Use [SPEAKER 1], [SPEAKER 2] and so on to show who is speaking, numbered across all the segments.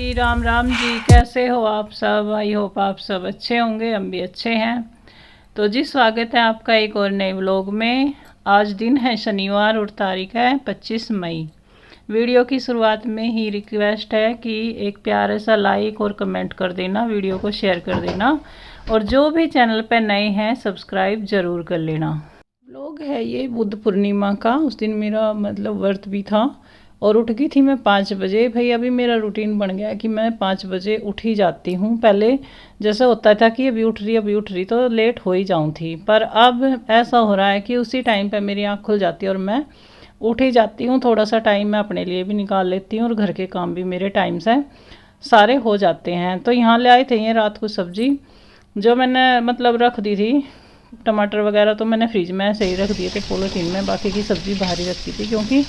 [SPEAKER 1] जी राम राम जी, कैसे हो आप सब। आई होप आप सब अच्छे होंगे, हम भी अच्छे हैं। तो जी स्वागत है आपका एक और नए व्लॉग में। आज दिन है शनिवार और तारीख है 25 मई। वीडियो की शुरुआत में ही रिक्वेस्ट है कि एक प्यारा सा लाइक और कमेंट कर देना, वीडियो को शेयर कर देना, और जो भी चैनल पर नए हैं सब्सक्राइब ज़रूर कर लेना। व्लॉग है ये बुद्ध पूर्णिमा का। उस दिन मेरा मतलब व्रत भी था और उठ गई थी मैं 5 बजे। भाई अभी मेरा रूटीन बन गया है कि मैं 5 बजे उठ ही जाती हूँ। पहले जैसे होता था कि अभी उठ रही तो लेट हो ही जाऊँ थी, पर अब ऐसा हो रहा है कि उसी टाइम पे मेरी आँख खुल जाती है और मैं उठ ही जाती हूँ। थोड़ा सा टाइम मैं अपने लिए भी निकाल लेती हूँ और घर के काम भी मेरे टाइम से सारे हो जाते हैं। तो यहाँ ले आए थे ये रात को सब्ज़ी, जो मैंने मतलब रख दी थी। टमाटर वगैरह तो मैंने फ्रिज में ऐसे ही रख दिए थे पॉलीथीन में, बाकी की सब्ज़ी बाहर ही रखी थी क्योंकि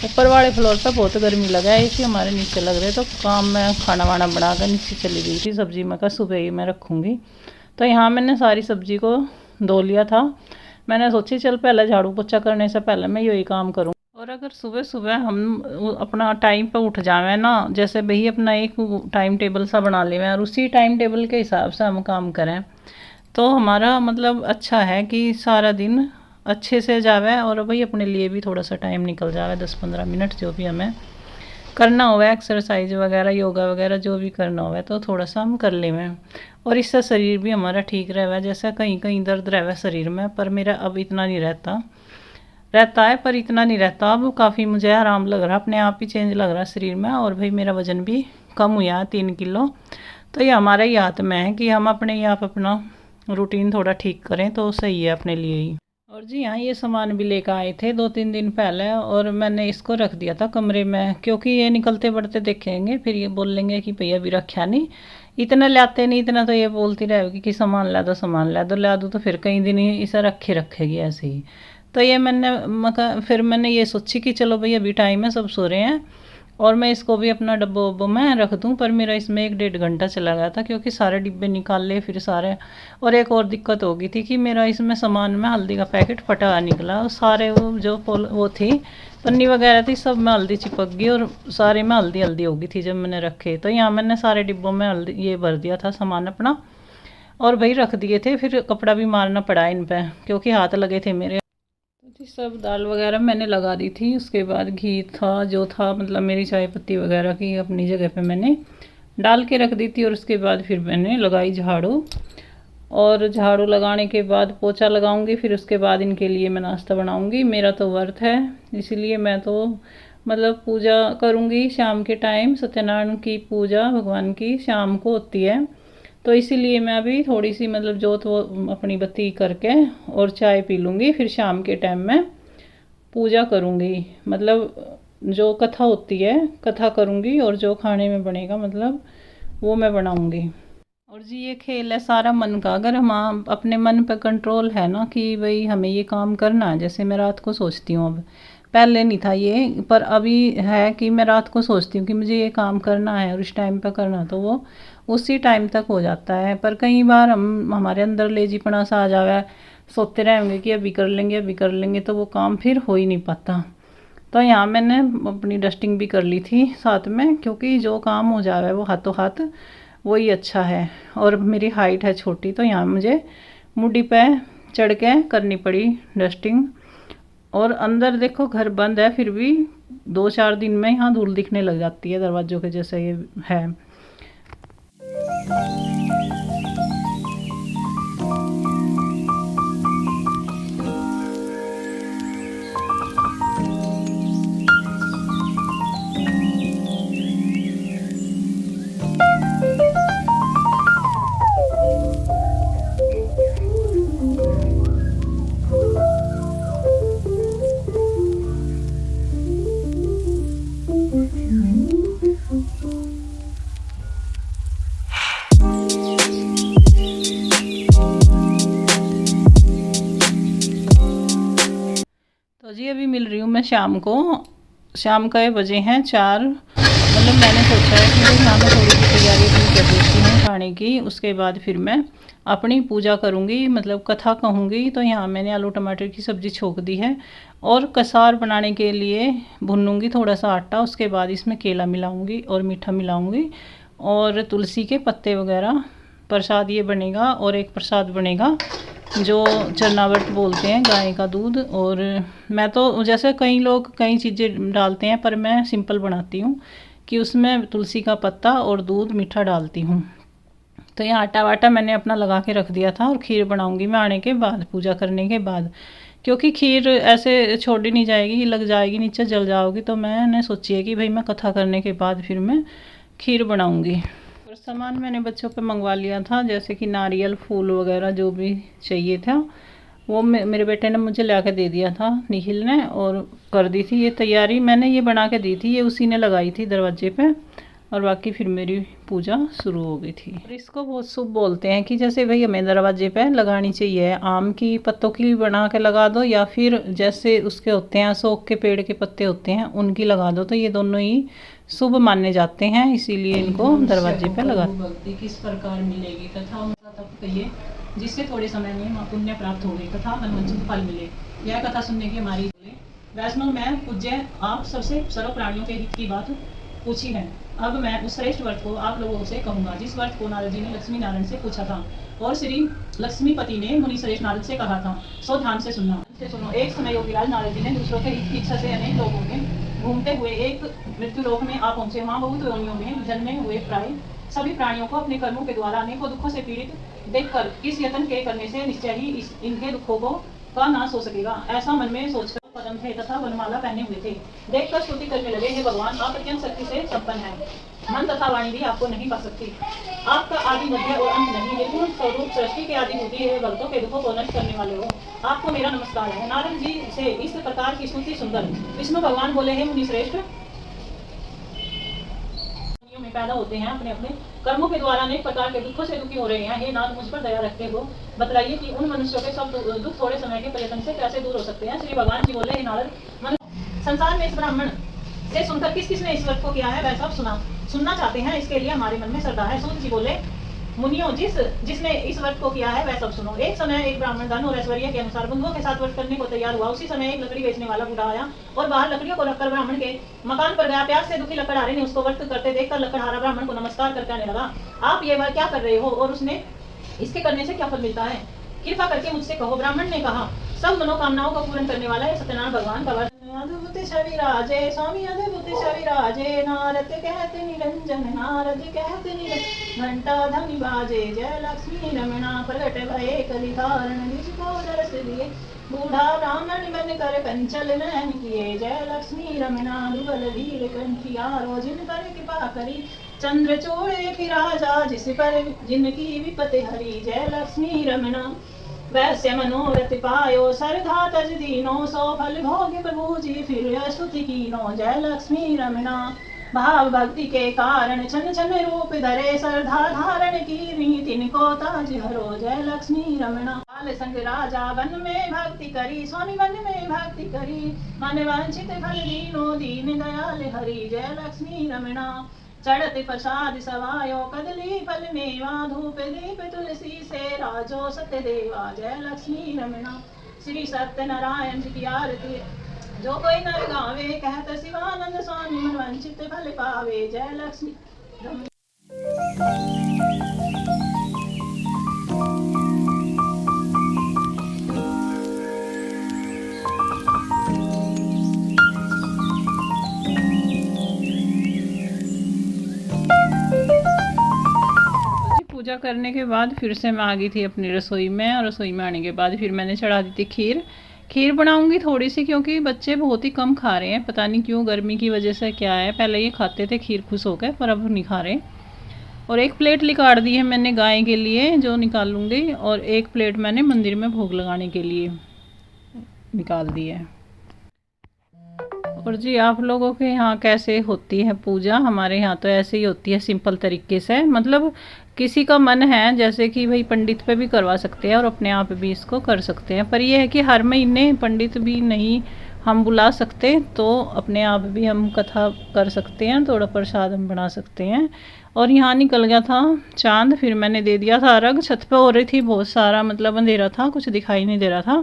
[SPEAKER 1] ऊपर वाले फ्लोर पर बहुत गर्मी लगा है, इसी हमारे नीचे लग रहे। तो काम में खाना वाना बनाकर नीचे चली गई थी सब्ज़ी में का सुबह ही मैं रखूँगी। तो यहाँ मैंने सारी सब्ज़ी को धो लिया था। मैंने सोची चल पहले झाड़ू पोछा करने से पहले मैं यही काम करूँ। और अगर सुबह सुबह हम अपना टाइम पर उठ जावें ना, जैसे भाई अपना एक टाइम टेबल सा बना लें और उसी टाइम टेबल के हिसाब से हम काम करें, तो हमारा मतलब अच्छा है कि सारा दिन अच्छे से जावे और भाई अपने लिए भी थोड़ा सा टाइम निकल जावे, 10-15 मिनट जो भी हमें करना होगा, एक्सरसाइज वगैरह योगा वगैरह जो भी करना होगा तो थोड़ा सा हम कर लें। और इससे शरीर भी हमारा ठीक रहे। जैसे कहीं कहीं दर्द रहे शरीर में, पर मेरा अब इतना नहीं रहता है, पर इतना नहीं रहता। अब काफ़ी मुझे आराम लग रहा, अपने आप ही चेंज लग रहा शरीर में। और भाई मेरा वज़न भी कम हुआ 3 किलो। तो ये हमारा ही हाथ में है कि हम अपने ही आप अपना रूटीन थोड़ा ठीक करें तो सही है अपने लिए ही। और जी हाँ, ये सामान भी लेकर आए थे 2-3 दिन पहले और मैंने इसको रख दिया था कमरे में, क्योंकि ये निकलते बढ़ते देखेंगे फिर ये बोल लेंगे कि भैया अभी रखा नहीं। इतना लाते नहीं, इतना तो ये बोलती रहेगी कि सामान ला दो ला दो, तो फिर कई दिन ही इसे रखेगी ऐसे ही। तो ये फिर मैंने ये सोची कि चलो भाई अभी टाइम है, सब सो रहे हैं और मैं इसको भी अपना डब्बो वब्बो में रख दूं। पर मेरा इसमें 1-1.5 घंटा चला गया था क्योंकि सारे डिब्बे निकाल लिए फिर सारे। और एक और दिक्कत हो गई थी कि मेरा इसमें सामान में हल्दी का पैकेट फटा निकला। सारे वो जो वो थी पन्नी वगैरह थी सब में हल्दी चिपक गई और सारे में हल्दी हल्दी हो गई थी जब मैंने रखे। तो यहाँ मैंने सारे डिब्बों में हल्दी ये भर दिया था सामान अपना और भाई रख दिए थे। फिर कपड़ा भी मारना पड़ा इन पर क्योंकि हाथ लगे थे मेरे। जी सब दाल वगैरह मैंने लगा दी थी। उसके बाद घी था जो था, मतलब मेरी चाय पत्ती वगैरह की अपनी जगह पे मैंने डाल के रख दी थी। और उसके बाद फिर मैंने लगाई झाड़ू, और झाड़ू लगाने के बाद पोछा लगाऊंगी। फिर उसके बाद इनके लिए मैं नाश्ता बनाऊंगी। मेरा तो व्रत है इसीलिए मैं तो मतलब पूजा करूंगी शाम के टाइम। सत्यनारायण की पूजा भगवान की शाम को होती है, तो इसीलिए मैं अभी थोड़ी सी मतलब जोत वो अपनी बत्ती करके और चाय पी लूँगी। फिर शाम के टाइम में पूजा करूँगी, मतलब जो कथा होती है कथा करूँगी और जो खाने में बनेगा मतलब वो मैं बनाऊँगी। और जी ये खेल है सारा मन का। अगर हम अपने मन पर कंट्रोल है ना कि भाई हमें ये काम करना है, जैसे मैं रात को सोचती हूँ, अब पहले नहीं था ये पर अभी है कि मैं रात को सोचती हूँ कि मुझे ये काम करना है और इस टाइम पर करना, तो वो उसी टाइम तक हो जाता है। पर कई बार हमारे अंदर लेजीपना सा आ जावे, सोचते रहेंगे कि अभी कर लेंगे, तो वो काम फिर हो ही नहीं पाता। तो यहाँ मैंने अपनी डस्टिंग भी कर ली थी साथ में, क्योंकि जो काम हो जावे वो हाथों हाथ वही अच्छा है। और मेरी हाइट है छोटी, तो यहाँ मुझे मुड्डी पे चढ़ के करनी पड़ी डस्टिंग। और अंदर देखो घर बंद है फिर भी 2-4 दिन में यहाँ धूल दिखने लग जाती है दरवाजों के जैसे ये है। तो जी अभी मिल रही हूँ मैं शाम को। शाम का बजे हैं 4। मतलब मैंने सोचा है कि भाई हाँ मैं थोड़ी सी तैयारी अपनी कर देती हूँ खाने की। उसके बाद फिर मैं अपनी पूजा करूँगी, मतलब कथा कहूँगी। तो यहाँ मैंने आलू टमाटर की सब्ज़ी छोंक दी है और कसार बनाने के लिए भूनूंगी थोड़ा सा आटा। उसके बाद इसमें केला मिलाऊंगी और मीठा मिलाऊंगी और तुलसी के पत्ते वगैरह। प्रसाद ये बनेगा। और एक प्रसाद बनेगा जो चरनावृत बोलते हैं, गाय का दूध। और मैं तो जैसे कई लोग कई चीज़ें डालते हैं, पर मैं सिंपल बनाती हूँ कि उसमें तुलसी का पत्ता और दूध मीठा डालती हूँ। तो यहाँ आटा वाटा मैंने अपना लगा के रख दिया था और खीर बनाऊंगी मैं आने के बाद, पूजा करने के बाद। क्योंकि खीर ऐसे छोड़ी नहीं जाएगी, लग जाएगी नीचे, जल जाओगी। तो मैंने सोची है कि भाई मैं कथा करने के बाद फिर मैं खीर बनाऊंगी। और सामान मैंने बच्चों पे मंगवा लिया था, जैसे कि नारियल, फूल वगैरह जो भी चाहिए था वो मेरे बेटे ने मुझे ला के दे दिया था, निखिल ने। और कर दी थी ये तैयारी, मैंने ये बना के दी थी, ये उसी ने लगाई थी दरवाजे पे। और बाकी फिर मेरी पूजा शुरू हो गई थी। और इसको बहुत शुभ बोलते हैं कि जैसे भाई हमें दरवाजे पे लगानी चाहिए, आम की पत्तों की बना के लगा दो या फिर जैसे उसके होते हैं अशोक के पेड़ के पत्ते होते हैं उनकी लगा दो। तो ये दोनों ही शुभ माने जाते हैं, इसीलिए इनको दरवाजे पे लगा। भक्ति किस प्रकार मिलेगी कथा तब कहिए, जिससे थोड़े समय में पुण्य प्राप्त होगी तथा मनवंचित फल मिले। यह कथा सुनने की हमारी वैष्णव में पूज्य आप सबसे सर्व प्राणियों के हित की बात पूछी है। अब मैं उस श्रेष्ठ व्रत को आप लोगों से कहूंगा जिस व्रत को नारद जी ने लक्ष्मी नारायण से पूछा था और श्री लक्ष्मीपति ने मुनि श्रेष्ठ नारद से कहा था। सो ध्यान से सुनो। एक समय योगीराज नारद जी ने दूसरों के हित की इच्छा से अनेक लोगों में घूमते हुए एक मृत्यु लोक में आ पहुंचे। वहाँ बहुत योनियों में जन्मे हुए प्राय सभी प्राणियों को अपने कर्मों के द्वारा अनेकों दुखों से पीड़ित देखकर इस यत्न के करने से निश्चय ही इनके दुखों को का नाश हो सकेगा, ऐसा मन में सोचकर पद्म थे तथा वनमाला पहने हुए थे। देखकर स्तुति करने लगे, हे भगवान आप अत्यंत शक्ति से संपन्न हैं, मन तथा वाणी भी आपको नहीं पा सकती। आपका आदि मध्य और अंत नहीं, निर्गुण स्वरूप सृष्टि के आदि होती है, भक्तों के दुखों को नष्ट करने वाले हो, आपको मेरा नमस्कार है। नारद जी से इस प्रकार की स्तुति सुनकर विष्णु भगवान बोले, हे मुनि श्रेष्ठ, में पैदा होते हैं, अपने अपने कर्मों के द्वारा अनेक प्रकार के दुखों से दुखी हो रहे हैं। हे नाथ, मुझ पर दया रखते हो, बतलाइए कि उन मनुष्यों के सब दुख थोड़े समय के प्रयत्न से कैसे दूर हो सकते हैं। श्री भगवान जी बोले, हे नारद, संसार में इस ब्राह्मण से सुनकर किस किसने इस व्रत को किया है वह सब सुनना चाहते हैं, इसके लिए हमारे मन में श्रद्धा है। सूत जी बोले, मुनियों, जिसने इस व्रत को किया है वह सब सुनो। एक समय एक ब्राह्मण धन और ऐश्वर्य के अनुसार बंधुओं के साथ व्रत करने को तैयार हुआ। उसी समय एक लकड़ी बेचने वाला बूढ़ा आया और बाहर लकड़ियों को रखकर ब्राह्मण के मकान पर गया। प्यास से दुखी लकड़हारे ने उसको व्रत करते देखकर लकड़हारा ब्राह्मण को नमस्कार कर कहने लगा, आप ये वह क्या कर रहे हो और उसने इसके करने से क्या फल मिलता है, कृपा करके मुझसे कहो। ब्राह्मण ने कहा, सब मनोकामनाओं को पूर्ण करने वाला है सत्यनारायण भगवान का व्रत। अद्भुत छवि राजे स्वामी, अद्भुत छवि राजे, नारद कहते निरंजन, नारद कहते निरंजन, घंटा धनि बाजे, जय लक्ष्मी रमणा, प्रगट भये कलिकारण, जिसको दरस दिए, बूढ़ा ब्राह्मण बन कर कंचल नयन किए, जय लक्ष्मी रमणा, दुबल धीर कंठियारो, जिन पर कृपा करी, चंद्र चोड़े की राजा, जिस पर जिनकी विपत्ति हरी, जय लक्ष्मी रमणा। वैश्य मनोरथ पायो, श्रद्धा तज दीनो, सो फल भोग प्रभु जी, फिर स्तुति कीनो, जय लक्ष्मी रमणा। भाव भक्ति के कारण छन छन रूप धरे, श्रद्धा धारण की तिनको ताज हरो, जय लक्ष्मी रमणा। बाल संग राजा वन में भक्ति करी, स्वामी वन में भक्ति करी, मन वांछित फल दीनो, दीन दयाल हरि, जय लक्ष्मी रमणा। चढ़त प्रसाद सवायो, कदली फल मेवा, धूप दीप तुलसी से राजो सत्य देवा, जय लक्ष्मी रमणा। श्री सत्यनारायण जी की आरती जो कोई नर गावे, कहत शिवानंद स्वामी मन वंचित फल पावे, जय लक्ष्मी। पूजा करने के बाद फिर से मैं आ गई थी अपनी रसोई में, और रसोई में आने के बाद फिर मैंने चढ़ा दी थी खीर बनाऊंगी थोड़ी सी, क्योंकि बच्चे बहुत ही कम खा रहे हैं, पता नहीं क्यों, गर्मी की वजह से क्या है। पहले ये खाते थे खीर खुश होकर, पर अब नहीं खा रहे। और एक प्लेट निकाल दी है मैंने गाय के लिए जो निकालूंगी, और एक प्लेट मैंने मंदिर में भोग लगाने के लिए निकाल दी है। और जी आप लोगों के यहाँ कैसे होती है पूजा? हमारे यहाँ तो ऐसे ही होती है, सिंपल तरीके से। मतलब किसी का मन है जैसे कि भाई पंडित पे भी करवा सकते हैं और अपने आप भी इसको कर सकते हैं, पर यह है कि हर महीने पंडित भी नहीं, हम बुला सकते तो अपने आप भी हम कथा कर सकते हैं, थोड़ा प्रसाद हम बना सकते हैं। और यहाँ निकल गया था चांद, फिर मैंने दे दिया था अर्घ। छत पे हो रही थी बहुत सारा, मतलब अंधेरा था, कुछ दिखाई नहीं दे रहा था,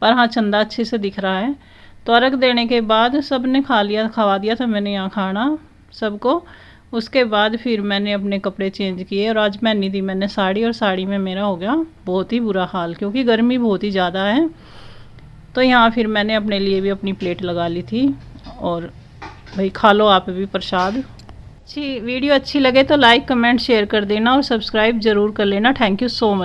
[SPEAKER 1] पर हाँ चंदा अच्छे से दिख रहा है। तो अर्घ देने के बाद सब ने खा लिया, खवा दिया था मैंने यहाँ खाना सबको। उसके बाद फिर मैंने अपने कपड़े चेंज किए और आज पहनी थी मैंने साड़ी, और साड़ी में मेरा हो गया बहुत ही बुरा हाल क्योंकि गर्मी बहुत ही ज़्यादा है। तो यहाँ फिर मैंने अपने लिए भी अपनी प्लेट लगा ली थी। और भाई खा लो आप भी प्रसाद। वीडियो अच्छी लगे तो लाइक कमेंट शेयर कर देना और सब्सक्राइब ज़रूर कर लेना। Thank you so much.